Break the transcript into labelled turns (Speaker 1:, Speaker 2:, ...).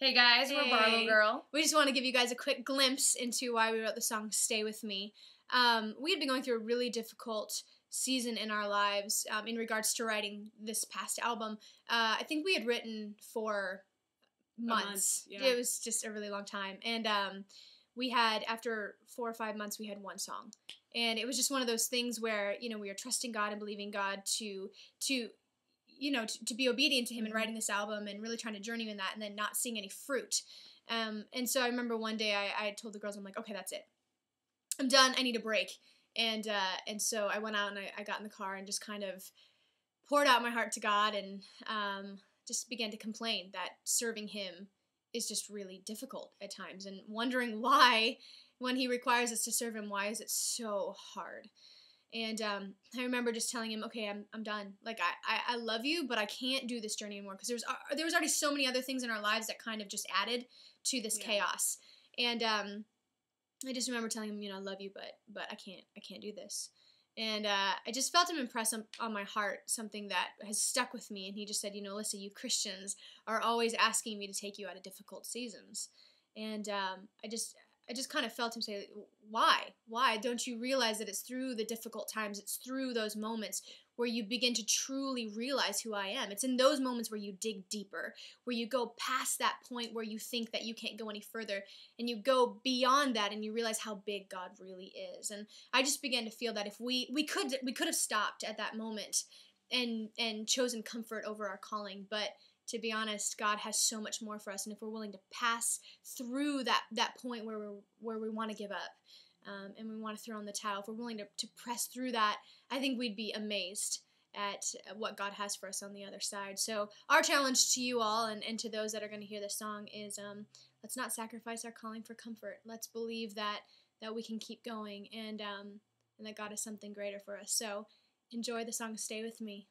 Speaker 1: Hey guys, we're BarlowGirl.
Speaker 2: We just want to give you guys a quick glimpse into why we wrote the song Stay With Me. We had been going through a really difficult season in our lives in regards to writing this past album. I think we had written for months.
Speaker 1: Yeah.
Speaker 2: It was just a really long time. And we had, after 4 or 5 months, we had one song. And it was just one of those things where, we were trusting God and believing God to be obedient to him in writing this album and really trying to journey in that and then not seeing any fruit. And so I remember one day I told the girls, I'm like, okay, that's it. I'm done. I need a break. And so I went out and I got in the car and just kind of poured out my heart to God and just began to complain that serving him is just really difficult at times and wondering why, when he requires us to serve him, why is it so hard? And I remember just telling him, okay, I'm done. Like, I love you, but I can't do this journey anymore. Because there was already so many other things in our lives that kind of just added to this chaos. And I just remember telling him, I love you, but I can't do this. And I just felt him impress on my heart something that has stuck with me. And he just said, Alyssa, you Christians are always asking me to take you out of difficult seasons. And I just kind of felt him say, why? Why? Don't you realize that it's through the difficult times, it's through those moments where you begin to truly realize who I am. It's in those moments where you dig deeper, where you go past that point where you think that you can't go any further, and you go beyond that and you realize how big God really is. And I just began to feel that if we could have stopped at that moment and chosen comfort over our calling, but to be honest, God has so much more for us, and if we're willing to pass through that point where we want to give up and we want to throw in the towel, if we're willing to press through that, I think we'd be amazed at what God has for us on the other side. So our challenge to you all and to those that are going to hear this song is let's not sacrifice our calling for comfort. Let's believe that we can keep going and that God has something greater for us. So enjoy the song Stay With Me.